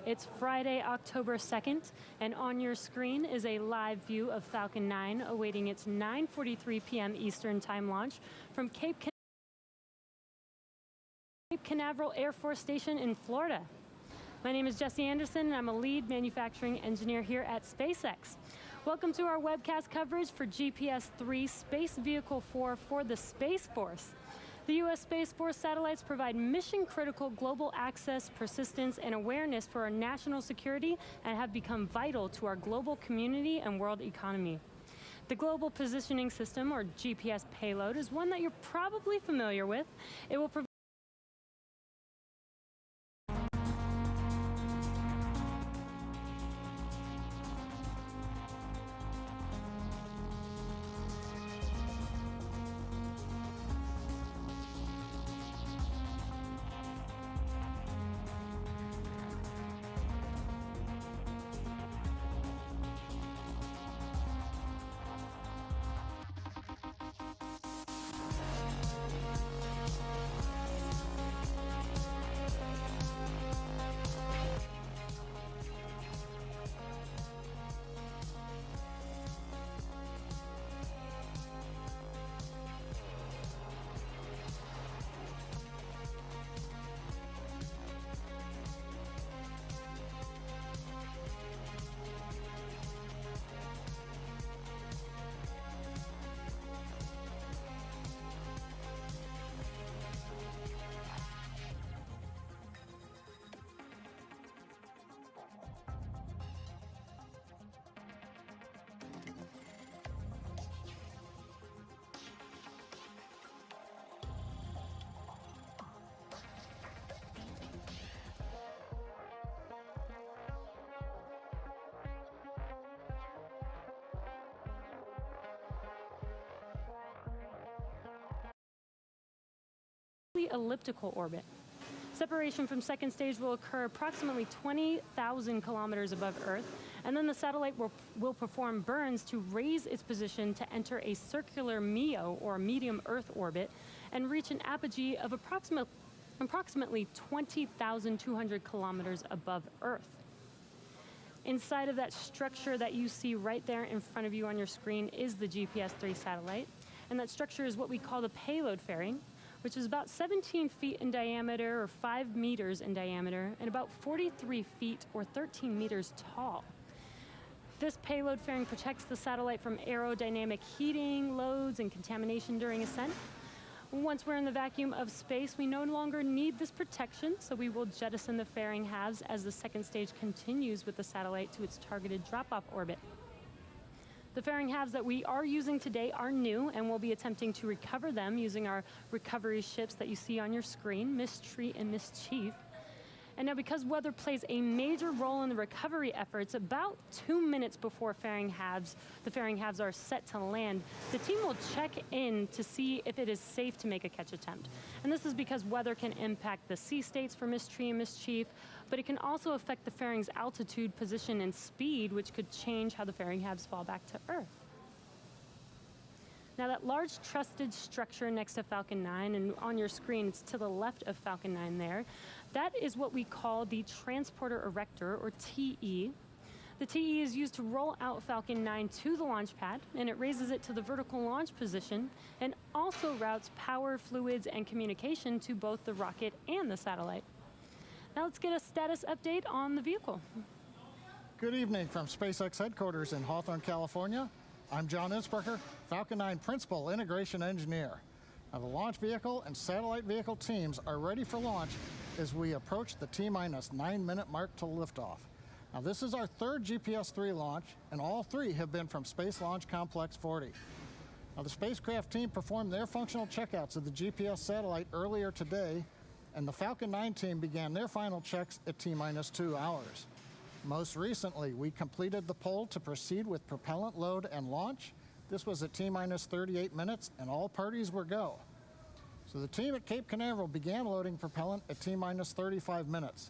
It's Friday, October 2nd, and on your screen is a live view of Falcon 9 awaiting its 9:43 p.m. Eastern Time launch from Cape Canaveral Air Force Station in Florida. My name is Jesse Anderson, and I'm a lead manufacturing engineer here at SpaceX. Welcome to our webcast coverage for GPS-3 Space Vehicle 4 for the Space Force. The U.S. Space Force satellites provide mission-critical global access, persistence, and awareness for our national security and have become vital to our global community and world economy. The Global Positioning System, or GPS payload, is one that you're probably familiar with. It will provide elliptical orbit. Separation from second stage will occur approximately 20,000 kilometers above Earth, and then the satellite will perform burns to raise its position to enter a circular MEO, or medium Earth orbit, and reach an apogee of approximately 20,200 kilometers above Earth. Inside of that structure that you see right there in front of you on your screen is the GPS-3 satellite, and that structure is what we call the payload fairing, which is about 17 feet in diameter, or 5 meters in diameter, and about 43 feet or 13 meters tall. This payload fairing protects the satellite from aerodynamic heating, loads, and contamination during ascent. Once we're in the vacuum of space, we no longer need this protection, so we will jettison the fairing halves as the second stage continues with the satellite to its targeted drop-off orbit. The fairing halves that we are using today are new, and we'll be attempting to recover them using our recovery ships that you see on your screen, Mystery and Mischief. And now, because weather plays a major role in the recovery efforts, about 2 minutes before the fairing halves are set to land, the team will check in to see if it is safe to make a catch attempt. And this is because weather can impact the sea states for Mystery and Mischief, but it can also affect the fairing's altitude, position, and speed, which could change how the fairing halves fall back to Earth. Now that large trusted structure next to Falcon 9, and on your screen it's to the left of Falcon 9 there, that is what we call the Transporter Erector, or TE. The TE is used to roll out Falcon 9 to the launch pad, and it raises it to the vertical launch position and also routes power, fluids, and communication to both the rocket and the satellite. Now let's get a status update on the vehicle. Good evening from SpaceX headquarters in Hawthorne, California. I'm John Innsbrucker, Falcon 9 Principal Integration Engineer. Now, the launch vehicle and satellite vehicle teams are ready for launch as we approach the T-minus 9-minute mark to liftoff. Now, this is our third GPS-3 launch, and all three have been from Space Launch Complex 40. Now, the spacecraft team performed their functional checkouts of the GPS satellite earlier today, and the Falcon 9 team began their final checks at T-minus 2 hours. Most recently, we completed the poll to proceed with propellant load and launch. This was at T-minus 38 minutes, and all parties were go. So the team at Cape Canaveral began loading propellant at T-minus 35 minutes.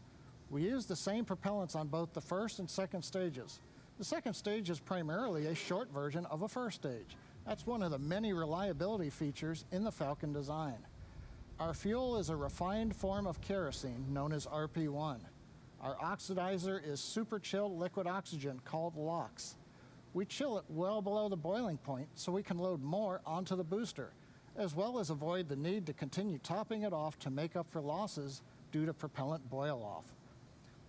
We used the same propellants on both the first and second stages. The second stage is primarily a short version of a first stage. That's one of the many reliability features in the Falcon design. Our fuel is a refined form of kerosene known as RP1. Our oxidizer is super chilled liquid oxygen called LOX. We chill it well below the boiling point so we can load more onto the booster, as well as avoid the need to continue topping it off to make up for losses due to propellant boil-off.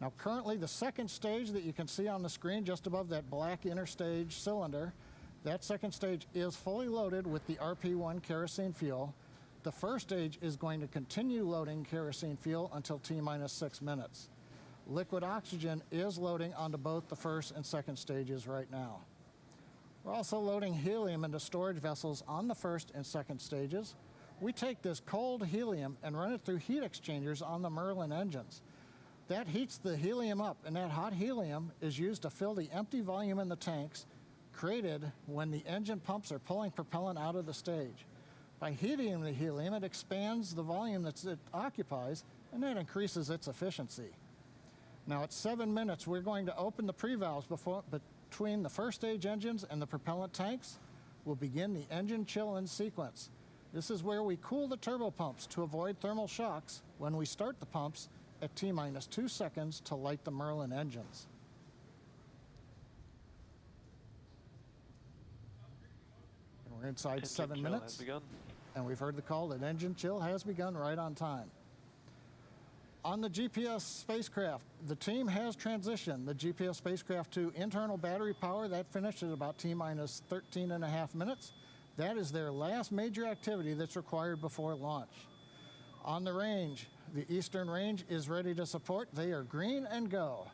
Now, currently, the second stage that you can see on the screen just above that black interstage cylinder, that second stage is fully loaded with the RP1 kerosene fuel. The first stage is going to continue loading kerosene fuel until T-minus 6 minutes. Liquid oxygen is loading onto both the first and second stages right now. We're also loading helium into storage vessels on the first and second stages. We take this cold helium and run it through heat exchangers on the Merlin engines. That heats the helium up, and that hot helium is used to fill the empty volume in the tanks created when the engine pumps are pulling propellant out of the stage. By heating the helium, it expands the volume that it occupies, and that increases its efficiency. Now, at 7 minutes, we're going to open the pre-valves between the first stage engines and the propellant tanks. We'll begin the engine chill-in sequence. This is where we cool the turbopumps to avoid thermal shocks when we start the pumps at T-minus 2 seconds to light the Merlin engines. And we're inside engine 7 minutes, and we've heard the call that engine chill has begun right on time. On the GPS spacecraft, the team has transitioned the GPS spacecraft to internal battery power. That finished at about T-minus 13.5 minutes. That is their last major activity that's required before launch. On the range, the Eastern Range is ready to support. They are green and go.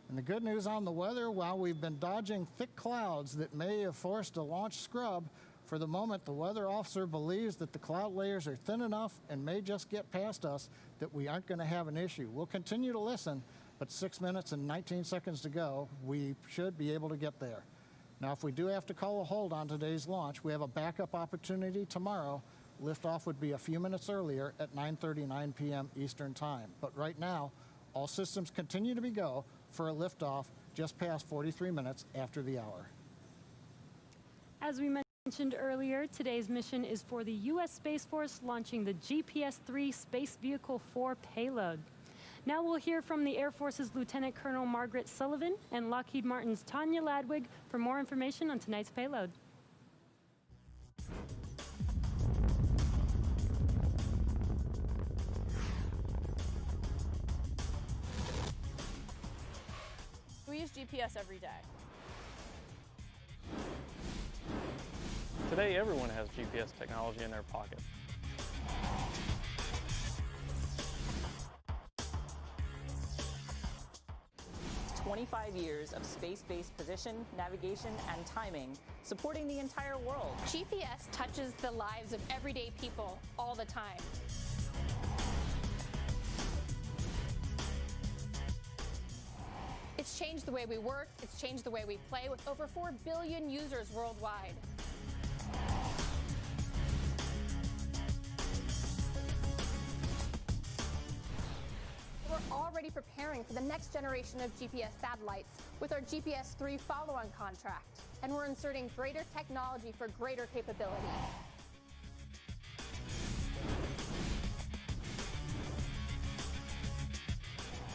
And the good news on the weather, while we've been dodging thick clouds that may have forced a launch scrub, for the moment, the weather officer believes that the cloud layers are thin enough and may just get past us that we aren't going to have an issue. We'll continue to listen, but 6 minutes and 19 seconds to go, we should be able to get there. Now, if we do have to call a hold on today's launch, we have a backup opportunity tomorrow. Liftoff would be a few minutes earlier at 9:39 p.m. Eastern Time. But right now, all systems continue to be go for a liftoff just past 43 minutes after the hour. As we mentioned earlier, today's mission is for the U.S. Space Force launching the GPS-3 Space Vehicle 4 payload. Now we'll hear from the Air Force's Lieutenant Colonel Margaret Sullivan and Lockheed Martin's Tanya Ladwig for more information on tonight's payload. We use GPS every day. Today, everyone has GPS technology in their pocket. It's 25 years of space-based position, navigation, and timing, supporting the entire world. GPS touches the lives of everyday people all the time. It's changed the way we work, it's changed the way we play, with over 4 billion users worldwide. We're already preparing for the next generation of GPS satellites with our GPS-3 follow-on contract. and we're inserting greater technology for greater capability.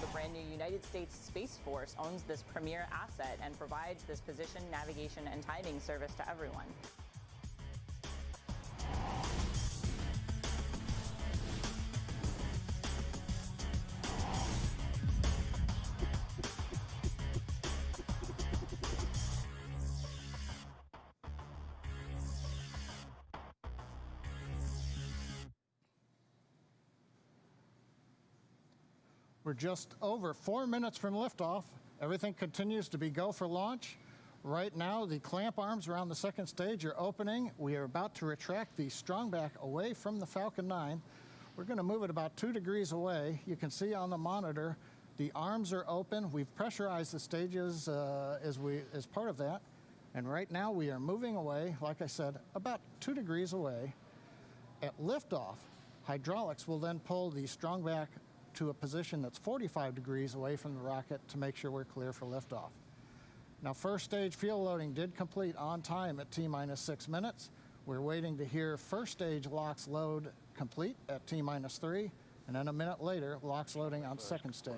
The brand new United States Space Force owns this premier asset and provides this position, navigation, and timing service to everyone. We're just over 4 minutes from liftoff. Everything continues to be go for launch. Right now, the clamp arms around the second stage are opening. We are about to retract the strongback away from the Falcon 9. We're going to move it about 2 degrees away. You can see on the monitor, the arms are open. We've pressurized the stages as part of that. And right now, we are moving away, like I said, about 2 degrees away. At liftoff, hydraulics will then pull the strongback to a position that's 45 degrees away from the rocket to make sure we're clear for liftoff. Now, first stage fuel loading did complete on time at T-minus 6 minutes. We're waiting to hear first stage LOX load complete at T-minus 3, and then a minute later, LOX loading on second stage.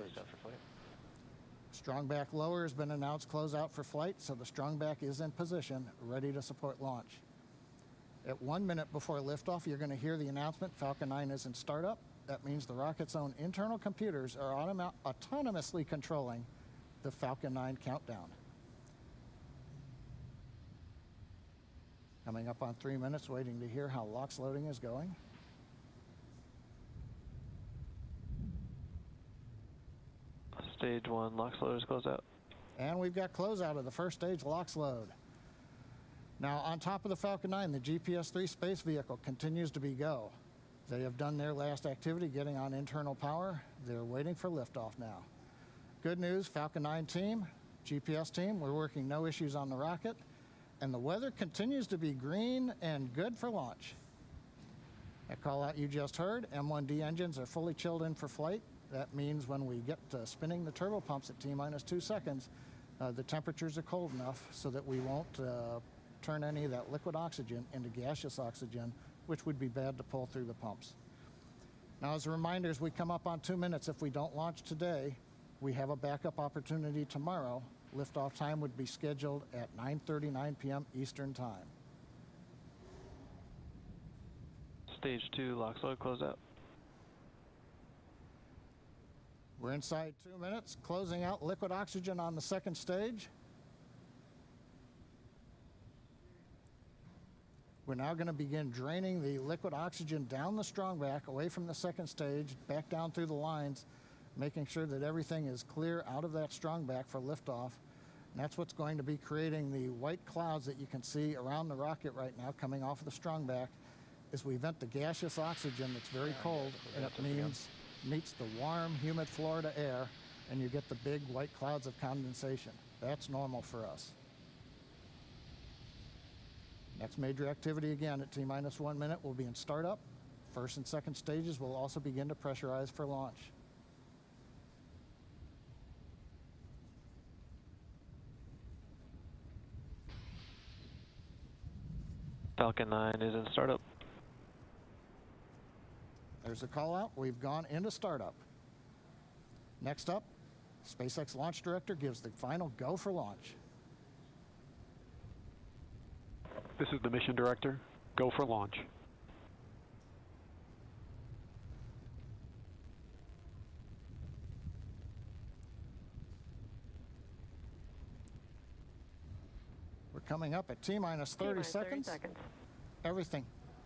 Strongback lower has been announced closeout for flight, so the strongback is in position, ready to support launch. At 1 minute before liftoff, you're going to hear the announcement Falcon 9 is in startup. That means the rocket's own internal computers are autonomously controlling the Falcon 9 countdown. Coming up on 3 minutes, waiting to hear how LOX loading is going. Stage 1, LOX load is closed out. And we've got closeout of the first stage LOX load. Now, on top of the Falcon 9, the GPS-3 space vehicle continues to be go. They have done their last activity, getting on internal power. They're waiting for liftoff now. Good news, Falcon 9 team, GPS team, we're working no issues on the rocket, and the weather continues to be green and good for launch. That call out you just heard, M1D engines are fully chilled in for flight. That means when we get spinning the turbo pumps at T-minus 2 seconds, the temperatures are cold enough so that we won't turn any of that liquid oxygen into gaseous oxygen, which would be bad to pull through the pumps. Now, as a reminder, as we come up on 2 minutes, if we don't launch today, we have a backup opportunity tomorrow. Liftoff time would be scheduled at 9:39 p.m. Eastern Time. Stage 2, LOX load closed out. We're inside 2 minutes, closing out liquid oxygen on the second stage. We're now going to begin draining the liquid oxygen down the strongback, away from the second stage, back down through the lines, making sure that everything is clear out of that strongback for liftoff. And that's what's going to be creating the white clouds that you can see around the rocket right now coming off of the strongback as we vent the gaseous oxygen that's very cold, and it meets the warm, humid Florida air, and you get the big white clouds of condensation. That's normal for us. Next major activity again at T-minus 1 minute will be in startup. First and second stages will also begin to pressurize for launch. Falcon 9 is in startup. There's a call out. We've gone into startup. Next up, SpaceX launch director gives the final go for launch. This is the mission director. Go for launch. We're coming up at T-minus 30 seconds. Everything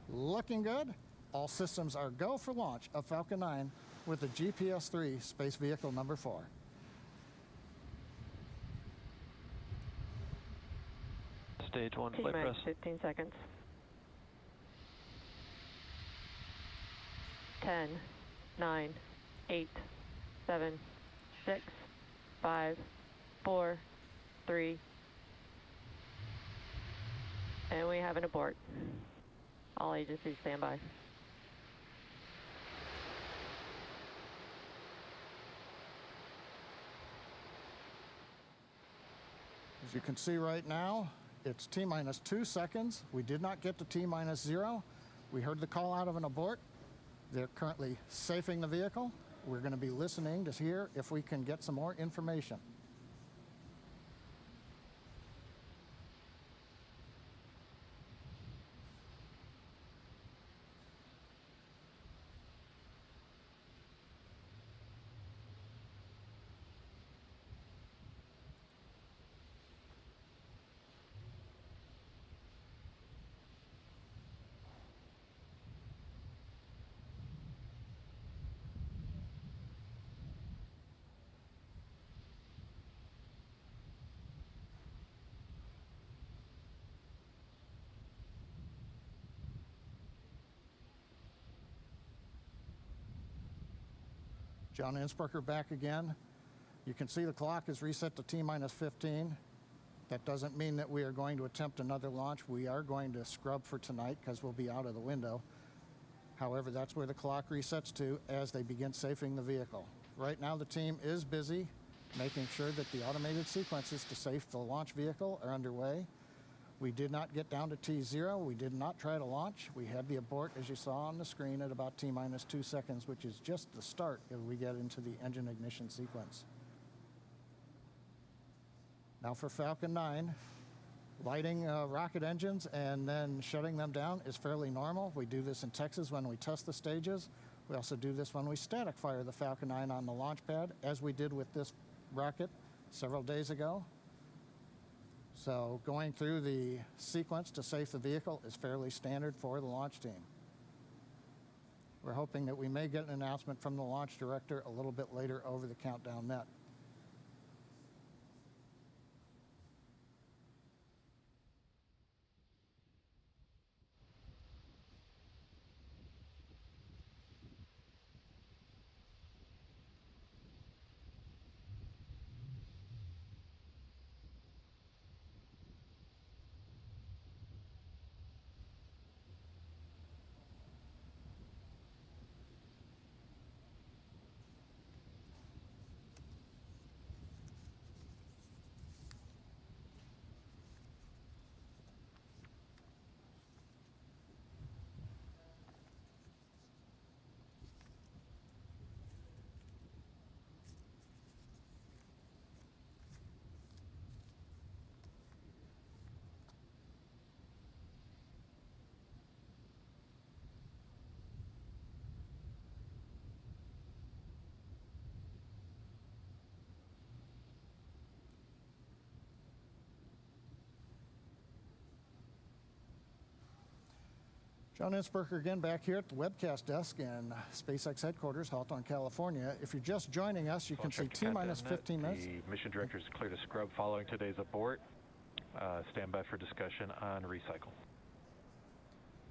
looking good. All systems are go for launch of Falcon 9 with the GPS-3 space vehicle number 4. Stage 1, flight press. 15 seconds. 10, 9, 8, 7, 6, 5, 4, 3, and we have an abort. All agencies stand by. As you can see right now, It's T-minus 2 seconds. We did not get to T-minus 0. We heard the call out of an abort. They're currently safing the vehicle. We're going to be listening to hear if we can get some more information. John Innsbrucker back again. You can see the clock is reset to T-minus 15. That doesn't mean that we are going to attempt another launch. We are going to scrub for tonight because we'll be out of the window. However, that's where the clock resets to as they begin safing the vehicle. Right now the team is busy making sure that the automated sequences to safe the launch vehicle are underway. We did not get down to T0. We did not try to launch. We had the abort, as you saw on the screen, at about T-minus 2 seconds, which is just the start as we get into the engine ignition sequence. Now for Falcon 9, lighting rocket engines and then shutting them down is fairly normal. We do this in Texas when we test the stages. We also do this when we static fire the Falcon 9 on the launch pad, as we did with this rocket several days ago. So going through the sequence to safe the vehicle is fairly standard for the launch team. We're hoping that we may get an announcement from the launch director a little bit later over the countdown net. John Innsbrucker again back here at the webcast desk in SpaceX headquarters, Hawthorne, California. If you're just joining us, you can see T-minus 15 minutes. The mission director is clear to scrub following today's abort. Stand by for discussion on recycle.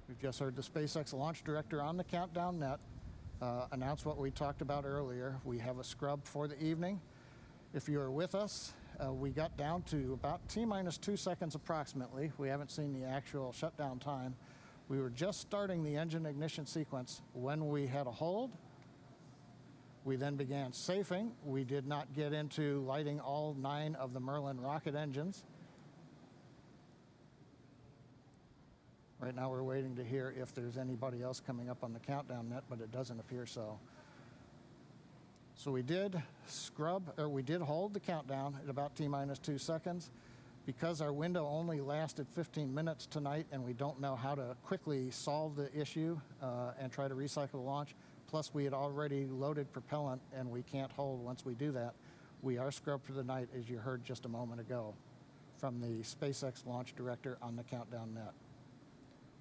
We've just heard the SpaceX launch director on the countdown net announce what we talked about earlier. We have a scrub for the evening. If you are with us, we got down to about T-minus 2 seconds approximately. We haven't seen the actual shutdown time. We were just starting the engine ignition sequence when we had a hold. We then began safing. We did not get into lighting all 9 of the Merlin rocket engines. Right now we're waiting to hear if there's anybody else coming up on the countdown net, but it doesn't appear so. So we did we did hold the countdown at about T-minus 2 seconds. Because our window only lasted 15 minutes tonight and we don't know how to quickly solve the issue and try to recycle the launch, plus we had already loaded propellant and we can't hold once we do that, we are scrubbed for the night, as you heard just a moment ago from the SpaceX launch director on the countdown net.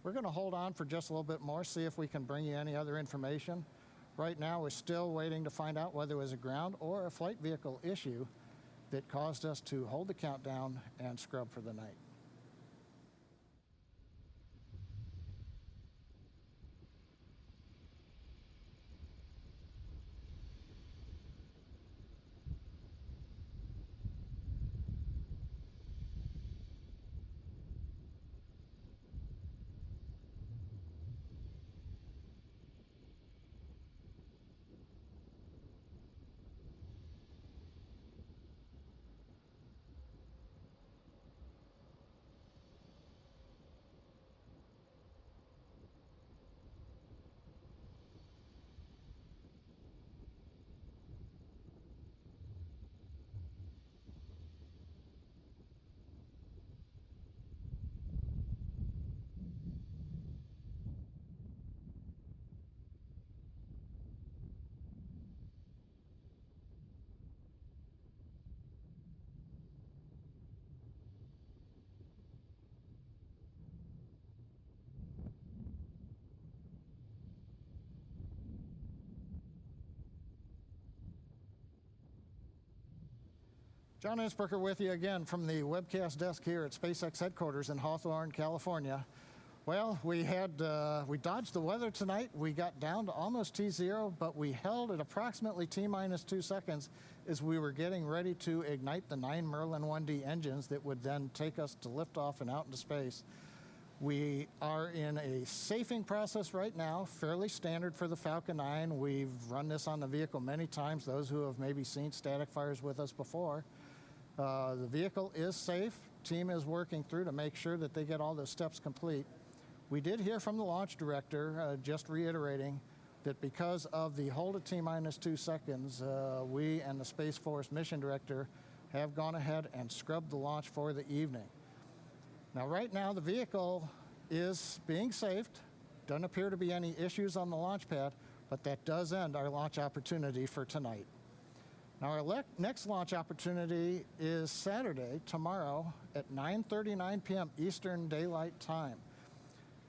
We're going to hold on for just a little bit more, see if we can bring you any other information. Right now we're still waiting to find out whether it was a ground or a flight vehicle issue that caused us to hold the countdown and scrub for the night. John Innsbrucker with you again from the webcast desk here at SpaceX headquarters in Hawthorne, California. Well, we dodged the weather tonight. We got down to almost T0, but we held at approximately T-minus 2 seconds as we were getting ready to ignite the 9 Merlin 1D engines that would then take us to liftoff and out into space. We are in a safing process right now, fairly standard for the Falcon 9. We've run this on the vehicle many times, those who have maybe seen static fires with us before. The vehicle is safe. Team is working through to make sure that they get all those steps complete. We did hear from the launch director, just reiterating that because of the hold at T-minus 2 seconds, we and the Space Force mission director have gone ahead and scrubbed the launch for the evening. Now, right now, the vehicle is being safed. Doesn't appear to be any issues on the launch pad, but that does end our launch opportunity for tonight. Now, our next launch opportunity is Saturday, tomorrow, at 9:39 p.m. Eastern Daylight Time.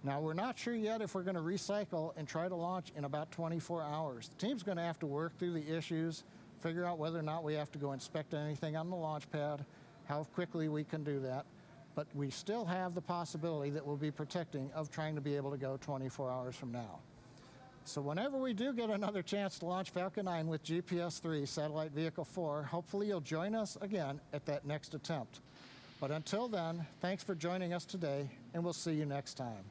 Now, we're not sure yet if we're going to recycle and try to launch in about 24 hours. The team's going to have to work through the issues, figure out whether or not we have to go inspect anything on the launch pad, how quickly we can do that. But we still have the possibility that we'll be protecting of trying to be able to go 24 hours from now. So whenever we do get another chance to launch Falcon 9 with GPS-3, Satellite Vehicle 4, hopefully you'll join us again at that next attempt. But until then, thanks for joining us today, and we'll see you next time.